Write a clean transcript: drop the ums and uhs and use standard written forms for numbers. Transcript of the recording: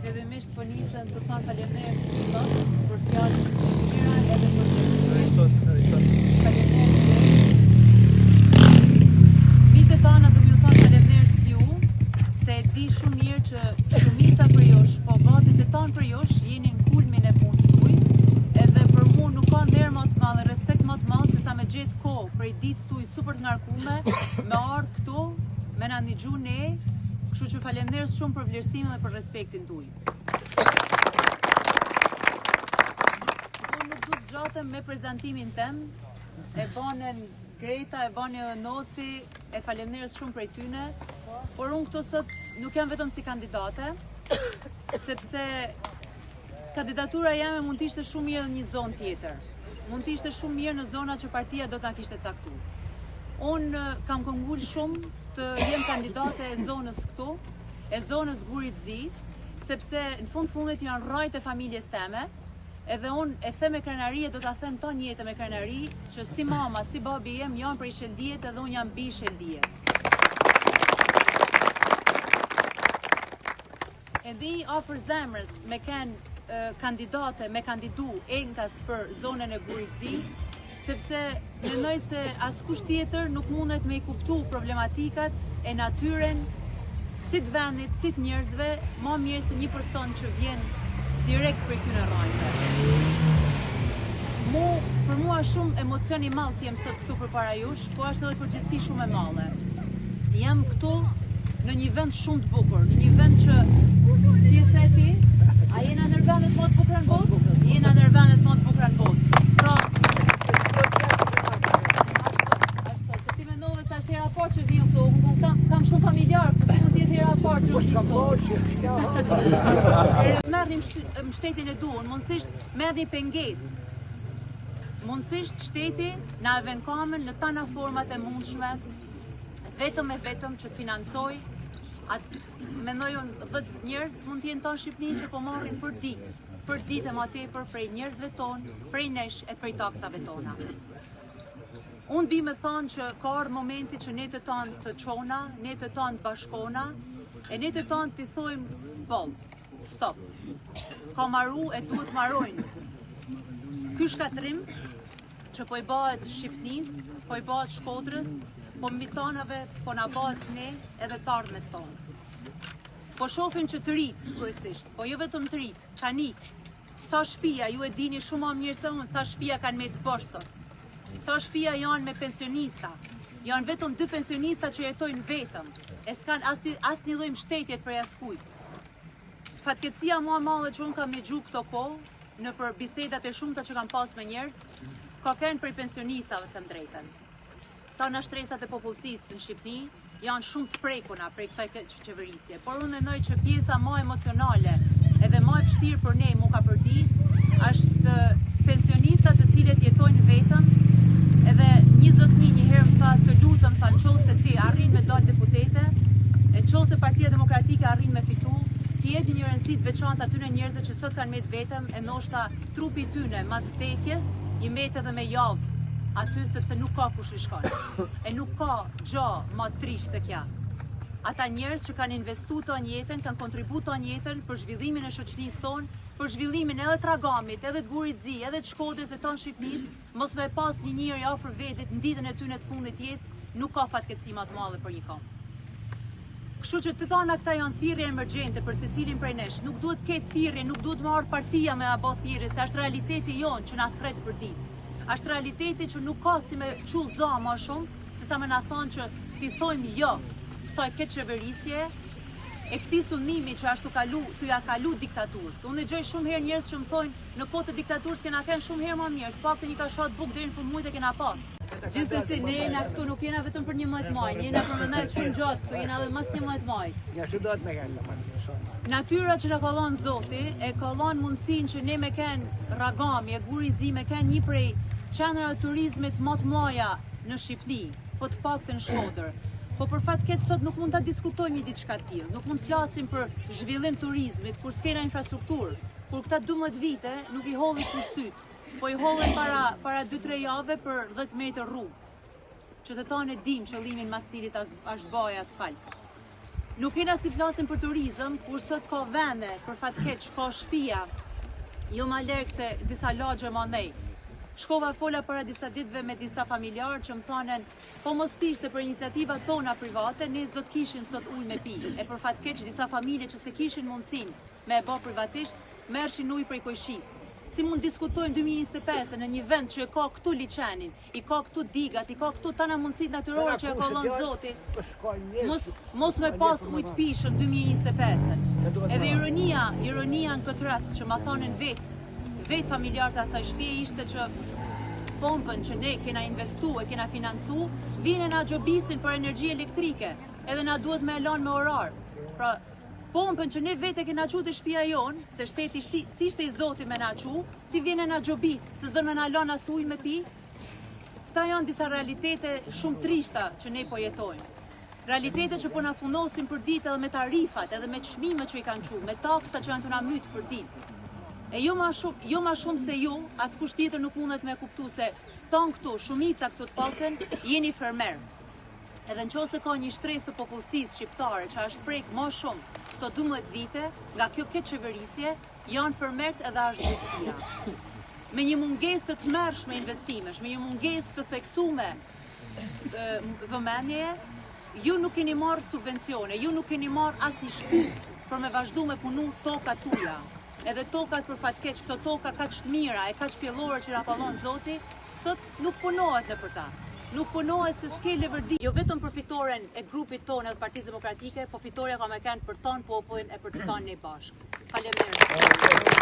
Fillimisht po nisën të thon faleminderit për fjalët e mira edhe për Vitet tona do t'ju thon faleminderit ju, se e di shumë mirë që shumica për jush, po gatit e ton për jush, jeni në kulmin e punës tuaj, edhe për mua nuk ka nder më të madh, respekt më të madh se sa me gjetë kohë prej ditës tuaj super të ngarkume, me ardh këtu, me na ndihxu ne. Kështu që faleminderit shumë për vlerësimin dhe për respektin tuaj. Unë nuk du të zgjatem me prezantimin tem, e banën Greta, e bani edhe Noci, e faleminderit shumë prej tyne, por unë këto sot nuk jam vetëm si kandidate, sepse kandidatura jame mund t'ishte shumë mirë në një zonë tjetër, mund t'ishte shumë mirë në zona që partia do t'na kishte caktuar. Unë kam këngull shumë të jem kandidate e zonës këtu, e zonës Gurit Zi, sepse në fundit janë rrajt e familjes teme, edhe unë e them me krenari, do t'a them ton jetë me krenari, që si mama, si babi jem, janë prej Sheldijet edhe unë jam bi Sheldijet. Edhe i afër zemrës me ken kandidate, me kandidu enkas për zonën e Gurit Zi, sepse mendoj se askush tjetër nuk mundet me i kuptu problematikat e natyren, si të vendit, si të njerëzve, ma mirë se një person që vjen direkt për këtyre rrajtëve. Për mua shumë emocion i madh t'jem sot këtu përpara jush, po është edhe përgjegjësi shumë e madhe. Jam këtu në një vend shumë të bukur, në një vend që si e the ti, a jena ndër vendet më të bukura në botë? Jena ndër vendet më të bukura në botë. Pra, hera parë që vijëm këtu, kam shumë familjarë, përse mund t'jetë hera parë që vijëm këtu. Merrni shtetin e duhur, mundësisht merrni pengesë. Mundësisht shteti na e vën kamën në tana format e mundshme, vetëm e vetëm që të financoj atë, mendoj unë 10 njerëz mund t'jenë tonë Shqipërinë që po marrin për ditë e ma tepër prej njerëzve tonë, prej nesh e prej taksave tona. Unë di me thonë që ka ardhur momenti që ne të tonë të çona, ne të tonë të bashkona, e ne të tonë të thojmë, stop. Ka marru e duhet marrojnë. Ky shkatrim që po i bëhet Shqipënisë, po i bëhet Shkodrës, po mbi tonave, po na bëhet ne edhe të ardhmes tonë. Po shohim që të rit, kryesisht, po jo vetëm të rit, qanik, sa shtëpia, ju e dini shumë më mirë se unë, sa shtëpia kanë me të bosh sot. Sa shtëpia janë me pensionista, janë vetëm 2 pensionista që jetojnë vetëm, e s'kan asnjë lloj mbështetje prej askujt. Fatkeqësia mua e madhe që unë kam ndjexu këto kohë, në për bisedat e shumta që kam pas me njerëz, ka qenë prej pensionistave, them drejtën. Sa në shtresat e popullsisë në Shqipëri janë shumë të prekuna prej kësaj qeverisje, por unë mendoj që pjesa më emocionale edhe më e vështirë për ne mu ka përdiq është pensionistat të cilët jetojnë vetëm. Edhe një zotni një herë më tha, të lutem, tha, nëse ti arrin me dalë deputete, e nëse Partia Demokratike arrin me fitu, ti jep një rëndësi të veçantë atyre njerëzve që sot kanë met vetëm, e ndoshta trupi tyne mas vdekjes i met edhe me javë aty sepse nuk ka kush i shkon. E nuk ka gjë më trisht të kja. Ata njerëz që kanë investu ton jetën, kanë kontribu ton jetën për zhvillimin e shoqërisë tonë, për zhvillimin edhe të Ragamit, edhe të Gurit Zi, edhe të Shkodrës e tonë Shqipërisë, mos me pas një njeri afër vetit në ditën e tyre të fundit jetës, nuk ka fatkeqësi më të madhe për një kom. Kështu që të tona këta janë thirrje emergjente për secilin prej nesh. Nuk duhet ketë thirrje, nuk duhet më ardh partia me abo thirrje, se është realiteti jonë që na thret për ditë. Është realiteti që nuk ka si me qull za më shumë, se sa me na thonë që ti thojmë jo kësaj këtë qeverisje, e këtij sulmimi që ashtu t'u ja kalu diktaturës. Unë dëgjoj shumë herë njerëz që më thonë në kohë të diktaturës kena qenë shumë herë më mirë, të paktën një kashat bukë deri në fund muajit e kena pas. Gjithsesi ne jena këtu nuk jena vetëm për 11 maj, ne jena për mëndajt shumë gjatë këtu, jena edhe mas 11 maj. Natyra që na ka dhënë Zoti e ka dhënë mundësinë që ne me ken Ragami e Guri Zi me ken një prej qendrave të turizmit më të mëdha në Shqipëri, po të paktën në Shkodër. Po për fat keq sot nuk mund ta diskutojmë një diçka të tillë, nuk mund të flasim për zhvillim turizmit, kur s'kena infrastrukturë, kur këta 12 vite nuk i holli kursyt, po i hollen para 2-3 jave për 10 metër rrugë. Qytetarët e dim qëllimin mas cilit është bëj asfalt. Nuk kena si flasim për turizëm, kur sot ka vende, për fatkeq, ka shtëpia, jo ma lërgë se disa lagje ma nej. Shkova fola para disa ditëve me disa familjarë që më thonen, po mos t'ishte për iniciativa tona private, ne s'do t'kishin sot ujë me pi. E për fatkeq, disa familje që se kishin mundësin me e bo privatisht, mershin ujë prej kojshis. Si mund diskutojmë 2025 në një vend që ka këtu liçenin, i ka këtu digat, i ka këtu tana mundësit natyrore që e kollon Zoti, mos me pas ujë t'pishëm 2025. Edhe ironia në këtë rast që ma thonin vetë familjarët asaj shtëpie ishte që pompën që ne kena investu e kena financu, vine na gjobisin për energji elektrike, edhe na duhet me elon me orar. Pra, pompën që ne vete kena qu të shtëpia jonë, se shteti si ishte i Zoti me na qu, ti vine na gjobit, se s'do me na elon as ujë me pi. Këta janë disa realitete shumë trishta që ne po jetojmë. Realitete që po na fundosin për ditë edhe me tarifat, edhe me çmimet që i kanë qu, me taksa që janë të na mytë për ditë. E jo ma shumë se ju, askush tjetër nuk mundet me kuptu se tonë këtu, shumica këtu të pakën, jeni fermer. Edhe në qosë të ka një shtres të popullsisë shqiptare që është prek ma shumë këto 12 vite, nga kjo këtë qeverisje, janë fermert edhe është gjithësia. Me një munges të tmerrshme investimesh, me një munges të theksume vëmendjeje, ju nuk keni marrë subvencione, ju nuk keni marrë as një shtys për me vazhdu me punu toka tuja. Edhe tokat për fatkeq, këto toka kaq të mira e kaq pjellore që na pallon Zoti, sot nuk punohet në për ta. Nuk punohet se s'ke levërdi. Jo vetëm për fitoren e grupit tonë edhe Partisë Demokratike, po fitoria ka me kanë për ton popullin e për të tonë ne bashkë. Faleminderit.